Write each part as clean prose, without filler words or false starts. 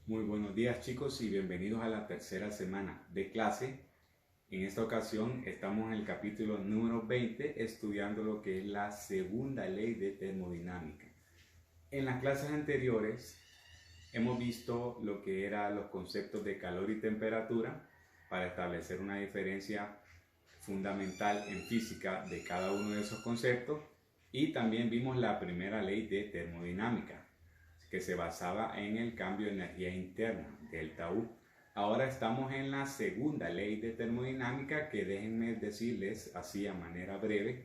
Muy buenos días chicos y bienvenidos a la tercera semana de clase. En esta ocasión estamos en el capítulo número 20 estudiando lo que es la segunda ley de termodinámica. En las clases anteriores hemos visto lo que eran los conceptos de calor y temperatura para establecer una diferencia fundamental en física de cada uno de esos conceptos, y también vimos la primera ley de termodinámica, que se basaba en el cambio de energía interna, delta U. Ahora estamos en la segunda ley de termodinámica, que déjenme decirles así a manera breve,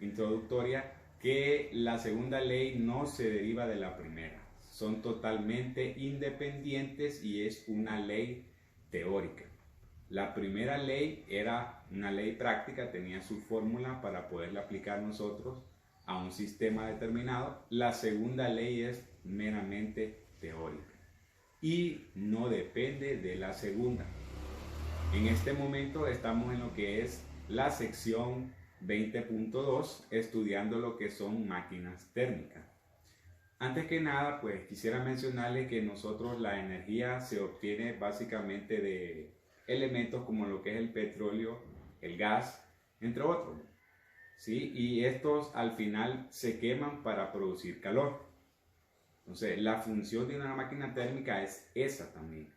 introductoria, que la segunda ley no se deriva de la primera. Son totalmente independientes y es una ley teórica. La primera ley era una ley práctica, tenía su fórmula para poderla aplicar nosotros a un sistema determinado. La segunda ley es meramente teórica y no depende de la segunda. En este momento estamos en lo que es la sección 20.2, estudiando lo que son máquinas térmicas. Antes que nada, pues quisiera mencionarles que nosotros la energía se obtiene básicamente de elementos como lo que es el petróleo, el gas, entre otros, ¿sí? Y estos al final se queman para producir calor. Entonces, la función de una máquina térmica es esa también.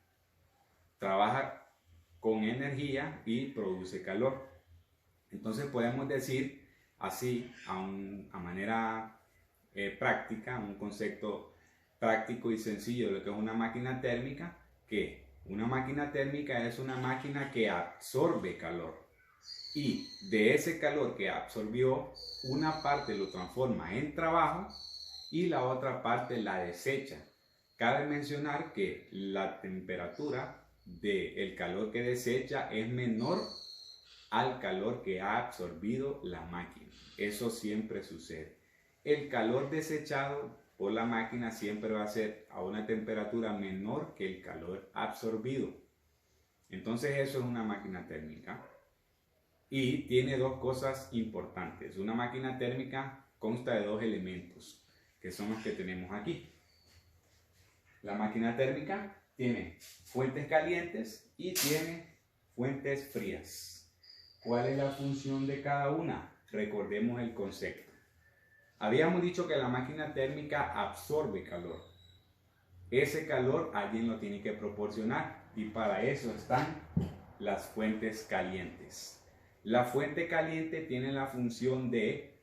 Trabaja con energía y produce calor. Entonces, podemos decir así, a manera práctica, un concepto práctico y sencillo de lo que es una máquina térmica, que una máquina térmica es una máquina que absorbe calor y de ese calor que absorbió, una parte lo transforma en trabajo y la otra parte la desecha. Cabe mencionar que la temperatura del calor que desecha es menor al calor que ha absorbido la máquina. Eso siempre sucede. El calor desechado por la máquina siempre va a ser a una temperatura menor que el calor absorbido. Entonces eso es una máquina térmica. Y tiene dos cosas importantes. Una máquina térmica consta de dos elementos, que son los que tenemos aquí. La máquina térmica tiene fuentes calientes y tiene fuentes frías. ¿Cuál es la función de cada una? Recordemos el concepto. Habíamos dicho que la máquina térmica absorbe calor. Ese calor alguien lo tiene que proporcionar y para eso están las fuentes calientes. La fuente caliente tiene la función de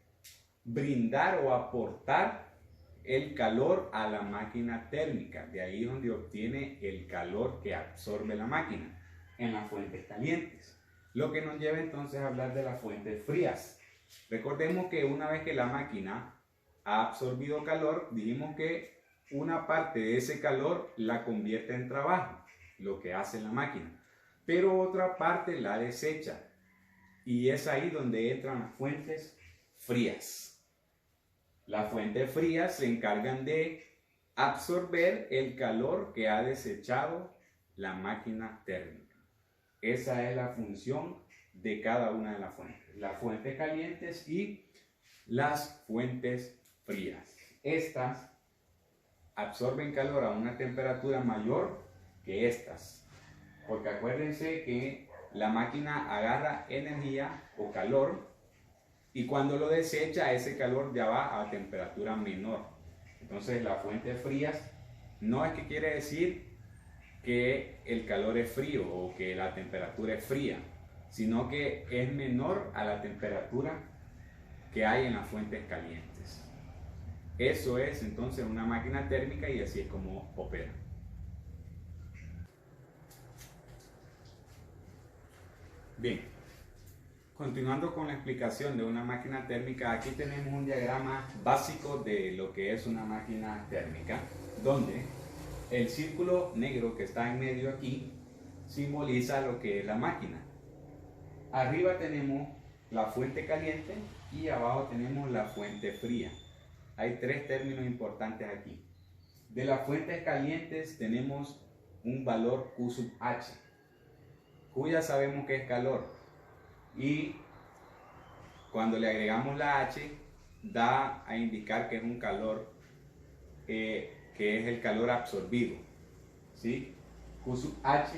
brindar o aportar el calor a la máquina térmica. De ahí donde obtiene el calor que absorbe la máquina, en las fuentes calientes. Lo que nos lleva entonces a hablar de las fuentes frías. Recordemos que una vez que la máquina ha absorbido calor, dijimos que una parte de ese calor la convierte en trabajo, lo que hace la máquina, pero otra parte la desecha. Y es ahí donde entran las fuentes frías. Las fuentes frías se encargan de absorber el calor que ha desechado la máquina térmica. Esa es la función de cada una de las fuentes. Las fuentes calientes y las fuentes frías. Estas absorben calor a una temperatura mayor que estas. Porque acuérdense que la máquina agarra energía o calor y cuando lo desecha, ese calor ya va a temperatura menor. Entonces las fuentes frías no es que quiere decir que el calor es frío o que la temperatura es fría, sino que es menor a la temperatura que hay en las fuentes calientes. Eso es entonces una máquina térmica y así es como opera. Bien, continuando con la explicación de una máquina térmica, aquí tenemos un diagrama básico de lo que es una máquina térmica, donde el círculo negro que está en medio aquí simboliza lo que es la máquina. Arriba tenemos la fuente caliente y abajo tenemos la fuente fría. Hay tres términos importantes aquí. De las fuentes calientes tenemos un valor Q sub H. Q ya sabemos que es calor. Y cuando le agregamos la H, da a indicar que es un calor, que es el calor absorbido. ¿sí? Q sub H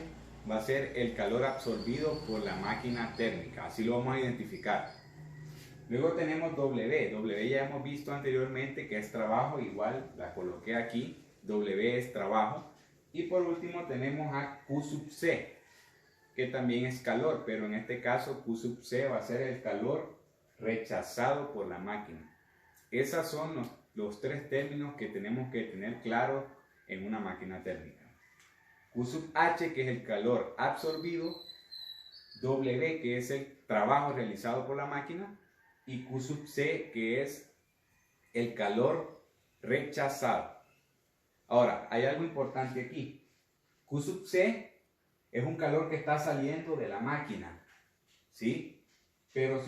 va a ser el calor absorbido por la máquina térmica, así lo vamos a identificar. Luego tenemos W. W ya hemos visto anteriormente que es trabajo, igual la coloqué aquí. W es trabajo. Y por último tenemos a Q sub C, que también es calor, pero en este caso Q sub C va a ser el calor rechazado por la máquina. Esos son los tres términos que tenemos que tener claros en una máquina térmica. Q sub H, que es el calor absorbido, W, que es el trabajo realizado por la máquina, y Q sub C, que es el calor rechazado. Ahora, hay algo importante aquí. Q sub C es un calor que está saliendo de la máquina, ¿sí? Pero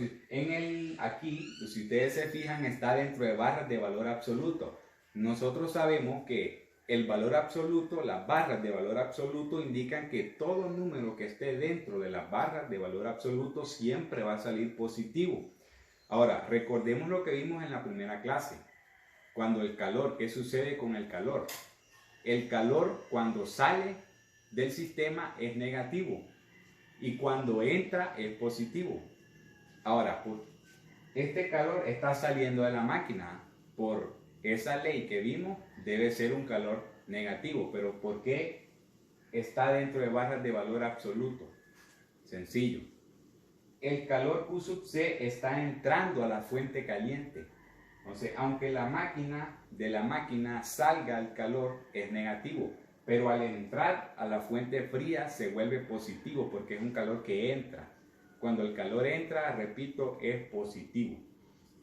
aquí, si ustedes se fijan, está dentro de barras de valor absoluto. Nosotros sabemos que el valor absoluto, las barras de valor absoluto indican que todo número que esté dentro de las barras de valor absoluto siempre va a salir positivo. Ahora, recordemos lo que vimos en la primera clase. Cuando el calor, ¿qué sucede con el calor? El calor cuando sale del sistema es negativo y cuando entra es positivo. Ahora, este calor está saliendo de la máquina. Por esa ley que vimos, debe ser un calor negativo. Pero ¿por qué está dentro de barras de valor absoluto? Sencillo. El calor Q sub C está entrando a la fuente caliente. Entonces, aunque de la máquina salga el calor, es negativo. Pero al entrar a la fuente fría se vuelve positivo porque es un calor que entra. Cuando el calor entra, repito, es positivo.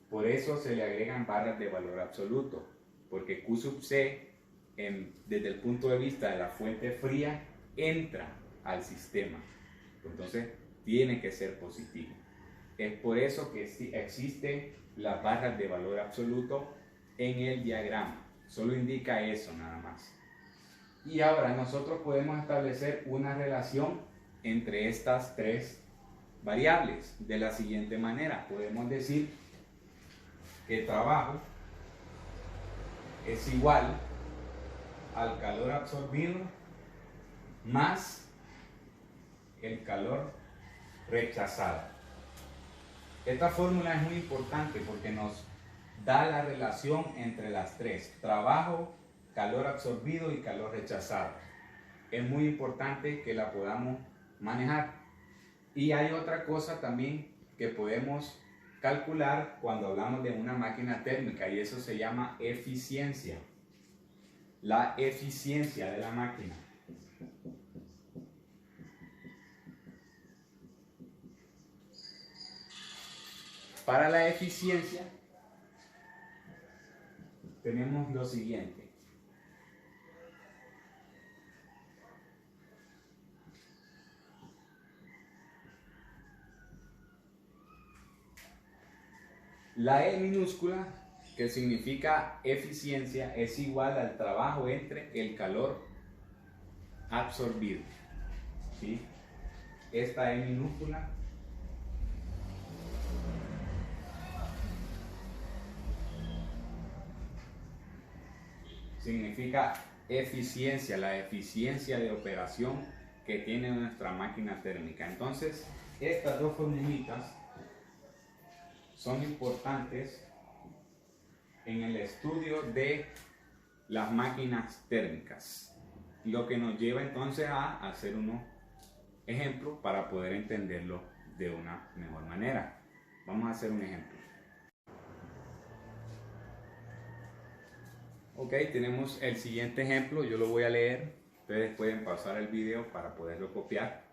Por eso se le agregan barras de valor absoluto, porque Q sub C, desde el punto de vista de la fuente fría, entra al sistema. Entonces, tiene que ser positivo. Es por eso que existen las barras de valor absoluto en el diagrama. Solo indica eso nada más. Y ahora nosotros podemos establecer una relación entre estas tres variables de la siguiente manera. Podemos decir que trabajo es igual al calor absorbido más el calor rechazado. Esta fórmula es muy importante porque nos da la relación entre las tres: trabajo, calor absorbido y calor rechazado. Es muy importante que la podamos manejar. Y hay otra cosa también que podemos calcular cuando hablamos de una máquina térmica, y eso se llama eficiencia. La eficiencia de la máquina. Para la eficiencia tenemos lo siguiente. La E minúscula, que significa eficiencia, es igual al trabajo entre el calor absorbido. ¿Sí? Esta E minúscula significa eficiencia, la eficiencia de operación que tiene nuestra máquina térmica. Entonces, estas dos formulitas son importantes en el estudio de las máquinas térmicas, lo que nos lleva entonces a hacer unos ejemplos para poder entenderlo de una mejor manera. Vamos a hacer un ejemplo. Ok, tenemos el siguiente ejemplo, yo lo voy a leer, ustedes pueden pausar el video para poderlo copiar.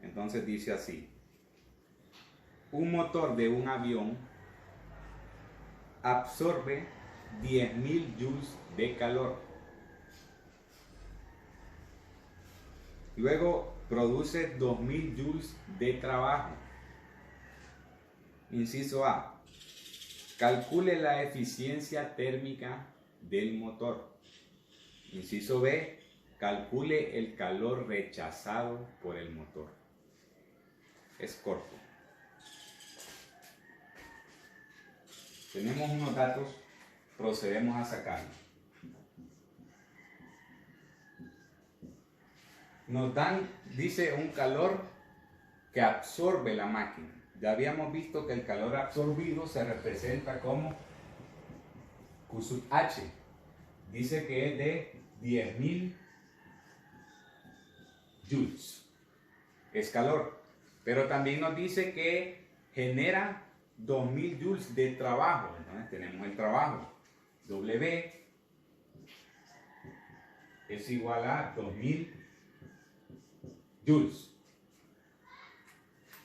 Entonces dice así: un motor de un avión absorbe 10.000 joules de calor. Luego produce 2.000 joules de trabajo. Inciso A. Calcule la eficiencia térmica del motor. Inciso B. Calcule el calor rechazado por el motor. Es corto. Tenemos unos datos, procedemos a sacarlos. nos dan, dice, un calor que absorbe la máquina. Ya habíamos visto que el calor absorbido se representa como Q sub H. Dice que es de 10.000 joules. Es calor. Pero también nos dice que genera 2.000 joules de trabajo. Entonces tenemos el trabajo. W es igual a 2.000 joules.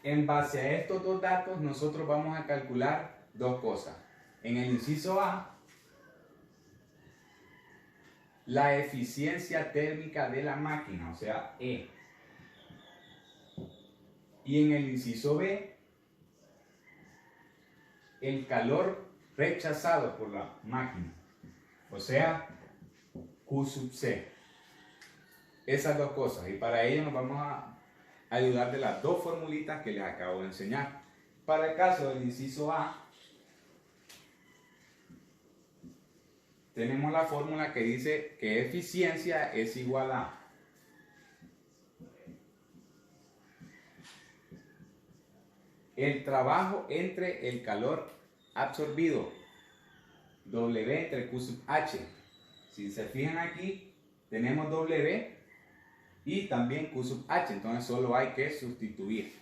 En base a estos dos datos, nosotros vamos a calcular dos cosas. En el inciso A, la eficiencia térmica de la máquina, o sea, E. Y en el inciso B, el calor rechazado por la máquina, o sea, Q sub C. Esas dos cosas. Y para ello nos vamos a ayudar de las dos formulitas que les acabo de enseñar. Para el caso del inciso A, tenemos la fórmula que dice que eficiencia es igual a el trabajo entre el calor absorbido, W entre Q sub H. Si se fijan aquí, tenemos W y también Q sub H, entonces solo hay que sustituir.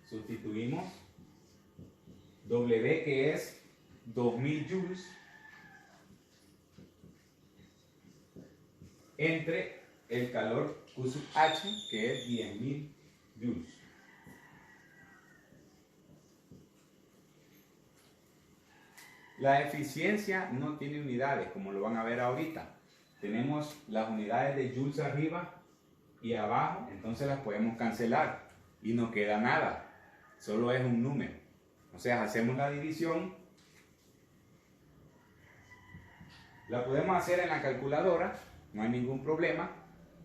Sustituimos W, que es 2.000 joules, entre el calor Q sub H, que es 10.000 joules. La eficiencia no tiene unidades, como lo van a ver ahorita. Tenemos las unidades de joules arriba y abajo, entonces las podemos cancelar y no queda nada, solo es un número. O sea, hacemos la división, la podemos hacer en la calculadora, no hay ningún problema,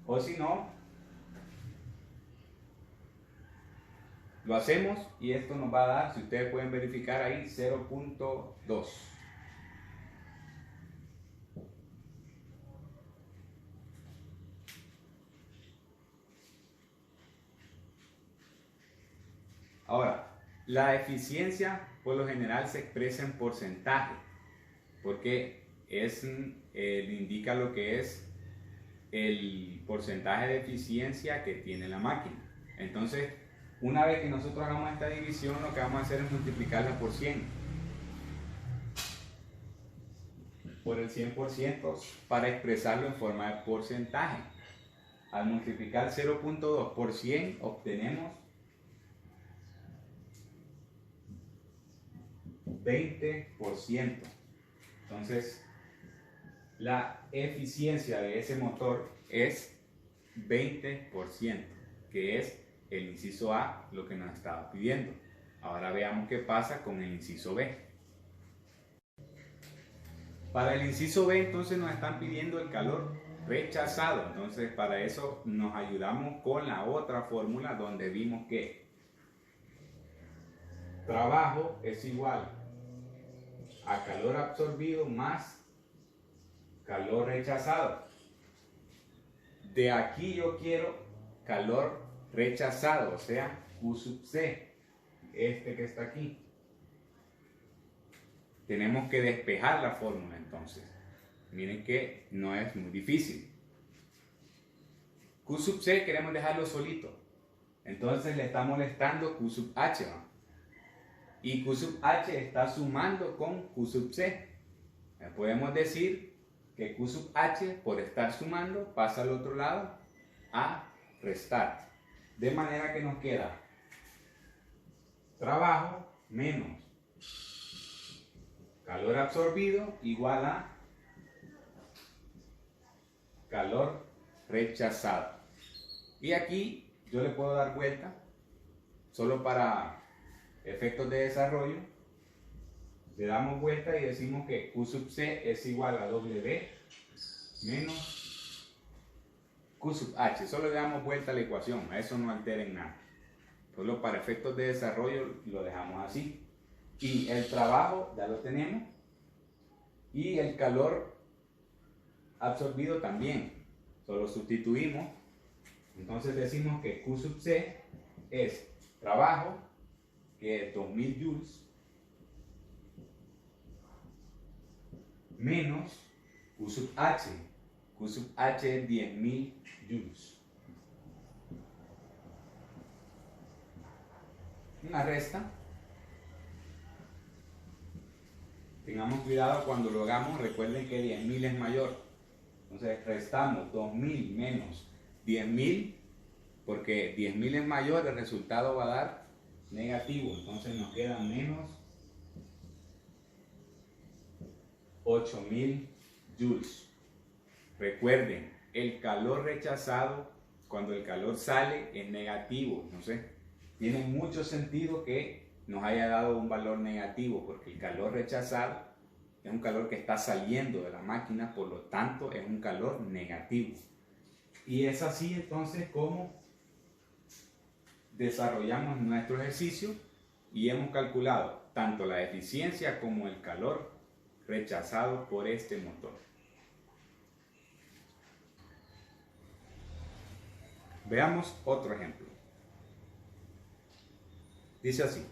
o si no, lo hacemos y esto nos va a dar, si ustedes pueden verificar ahí, 0.2. Ahora, la eficiencia por lo general se expresa en porcentaje, porque indica lo que es el porcentaje de eficiencia que tiene la máquina. Entonces, una vez que nosotros hagamos esta división, lo que vamos a hacer es multiplicarla por 100. Por el 100% para expresarlo en forma de porcentaje. Al multiplicar 0.2 por 100 obtenemos 20%. Entonces, la eficiencia de ese motor es 20%, que es el inciso A, lo que nos estaba pidiendo. Ahora veamos qué pasa con el inciso B. Para el inciso B, entonces nos están pidiendo el calor rechazado. Entonces, para eso nos ayudamos con la otra fórmula donde vimos que trabajo es igual a calor absorbido más calor rechazado. De aquí yo quiero calor rechazado, o sea, Q sub C, este que está aquí. Tenemos que despejar la fórmula entonces. Miren que no es muy difícil. Q sub C queremos dejarlo solito. Entonces le está molestando Q sub H, ¿no? Y Q sub H está sumando con Q sub C. Podemos decir que Q sub H, por estar sumando, pasa al otro lado a restar. De manera que nos queda trabajo menos calor absorbido igual a calor rechazado. Y aquí yo le puedo dar vuelta, solo para efectos de desarrollo. Le damos vuelta y decimos que Q sub C es igual a W menos Q sub H. Solo le damos vuelta a la ecuación, a eso no altera en nada. Solo para efectos de desarrollo lo dejamos así. Y el trabajo ya lo tenemos. Y el calor absorbido también. Solo sustituimos Entonces decimos que Q sub C es trabajo, que es 2000 joules, menos Q sub H. Q sub H es 10.000 joules. Una resta. Tengamos cuidado cuando lo hagamos, recuerden que 10.000 es mayor. Entonces restamos 2.000 menos 10.000, porque 10.000 es mayor, el resultado va a dar negativo. Entonces nos queda menos 8.000 joules. Recuerden, el calor rechazado, cuando el calor sale, es negativo. Entonces tiene mucho sentido que nos haya dado un valor negativo, porque el calor rechazado es un calor que está saliendo de la máquina, por lo tanto es un calor negativo. Y es así entonces como desarrollamos nuestro ejercicio y hemos calculado tanto la eficiencia como el calor rechazado por este motor. Veamos otro ejemplo. Dice así: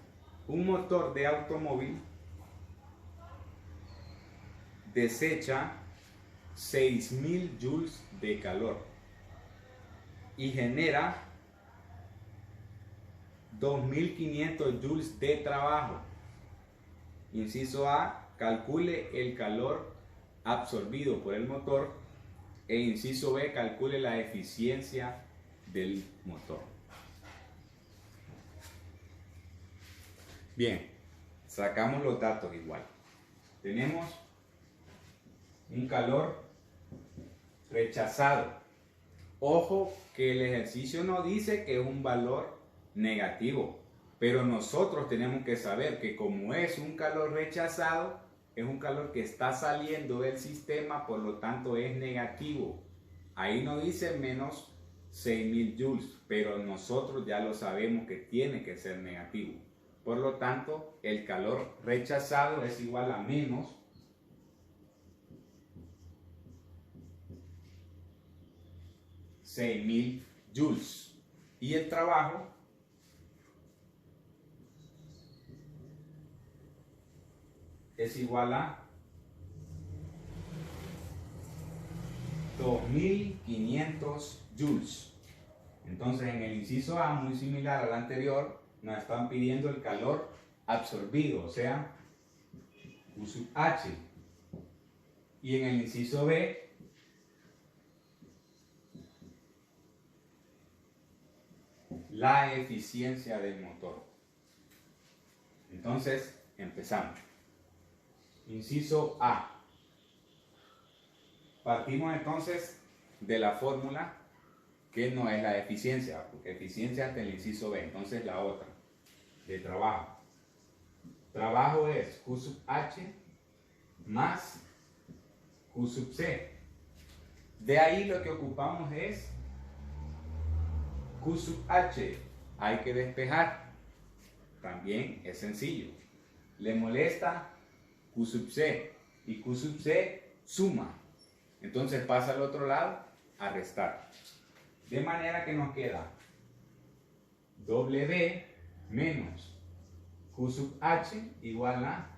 un motor de automóvil desecha 6.000 joules de calor y genera 2.500 joules de trabajo. Inciso A, calcule el calor absorbido por el motor. E inciso B, calcule la eficiencia del motor. Bien, sacamos los datos igual. Tenemos un calor rechazado. Ojo que el ejercicio no dice que es un valor negativo, pero nosotros tenemos que saber que como es un calor rechazado, es un calor que está saliendo del sistema, por lo tanto es negativo. Ahí no dice menos 6.000 joules, pero nosotros ya lo sabemos que tiene que ser negativo. Por lo tanto, el calor rechazado es igual a menos 6.000 joules. Y el trabajo es igual a 2.500 joules. Entonces en el inciso A, muy similar al anterior, nos están pidiendo el calor absorbido, o sea, Q sub H. Y en el inciso B, la eficiencia del motor. Entonces, empezamos. Inciso A. Partimos entonces de la fórmula que no es la eficiencia, porque eficiencia hasta el inciso B. Entonces la otra, de trabajo. Trabajo es Q sub H más Q sub C. De ahí lo que ocupamos es Q sub H. Hay que despejar. También es sencillo. Le molesta Q sub C. Y Q sub C suma. Entonces pasa al otro lado a restar. De manera que nos queda W menos Q sub H igual a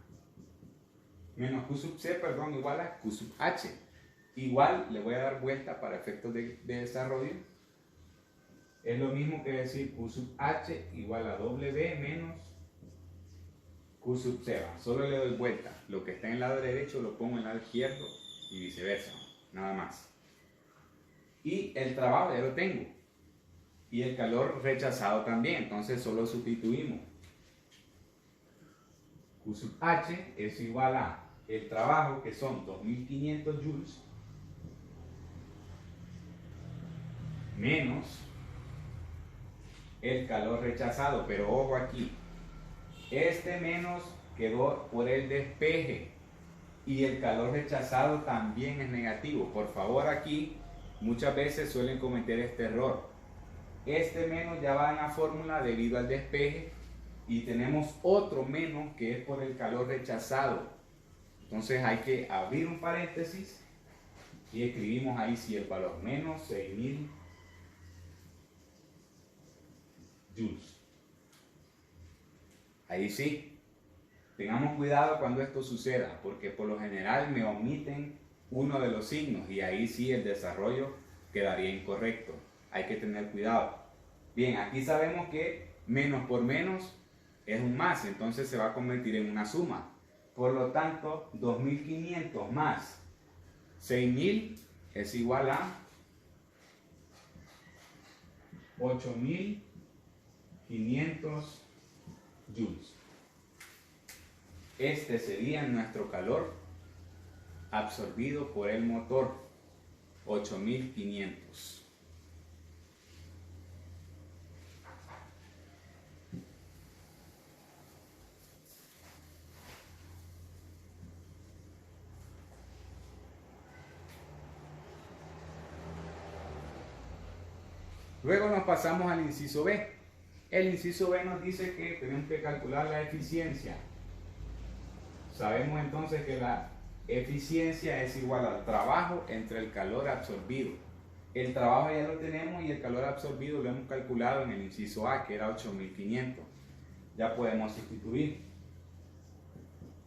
menos Q sub C, perdón, igual a Q sub H. Igual le voy a dar vuelta para efectos de desarrollo. Es lo mismo que decir Q sub H igual a W menos Q sub C. Solo le doy vuelta. Lo que está en el lado derecho lo pongo en el lado izquierdo y viceversa. Nada más. Y el trabajo ya lo tengo. Y el calor rechazado también. Entonces solo sustituimos. Q sub H es igual a el trabajo, que son 2.500 joules, menos el calor rechazado. Pero ojo aquí. Este menos quedó por el despeje. Y el calor rechazado también es negativo. Por favor, aquí muchas veces suelen cometer este error. Este menos ya va en la fórmula debido al despeje y tenemos otro menos que es por el calor rechazado. Entonces hay que abrir un paréntesis y escribimos ahí si el valor menos 6.000 joules. Ahí sí, tengamos cuidado cuando esto suceda, porque por lo general me omiten uno de los signos y ahí sí el desarrollo quedaría incorrecto. Hay que tener cuidado. Bien, aquí sabemos que menos por menos es un más, entonces se va a convertir en una suma. Por lo tanto, 2500 más 6000 es igual a 8500 joules. Este sería nuestro calor absorbido por el motor, 8500. Luego nos pasamos al inciso B. El inciso B nos dice que tenemos que calcular la eficiencia. Sabemos entonces que la eficiencia es igual al trabajo entre el calor absorbido. El trabajo ya lo tenemos y el calor absorbido lo hemos calculado en el inciso A, que era 8500. Ya podemos sustituir.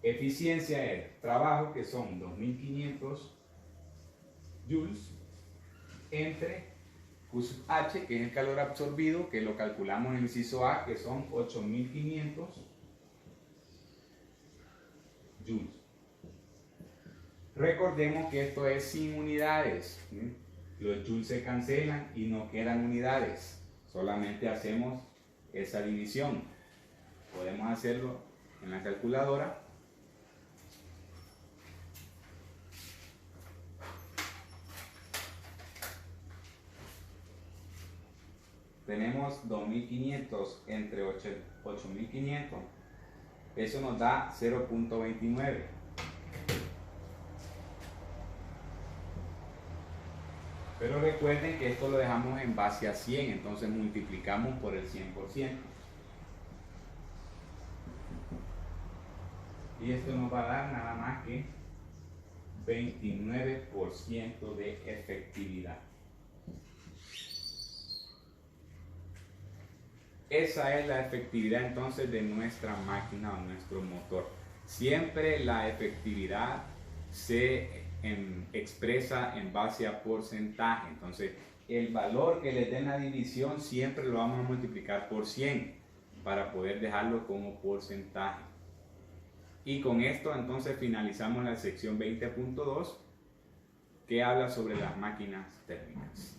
Eficiencia es trabajo, que son 2500 joules, entre Q sub H, que es el calor absorbido, que lo calculamos en el inciso A, que son 8500 joules. Recordemos que esto es sin unidades. Los joules se cancelan y no quedan unidades. Solamente hacemos esa división. Podemos hacerlo en la calculadora. Tenemos 2500 entre 8500. Eso nos da 0.29. Pero recuerden que esto lo dejamos en base a 100, entonces multiplicamos por el 100%. Y esto nos va a dar nada más que 29% de efectividad. Esa es la efectividad entonces de nuestra máquina o nuestro motor. Siempre la efectividad se expresa en base a porcentaje. Entonces, el valor que le den la división siempre lo vamos a multiplicar por 100 para poder dejarlo como porcentaje. Y con esto entonces finalizamos la sección 20.2 que habla sobre las máquinas térmicas.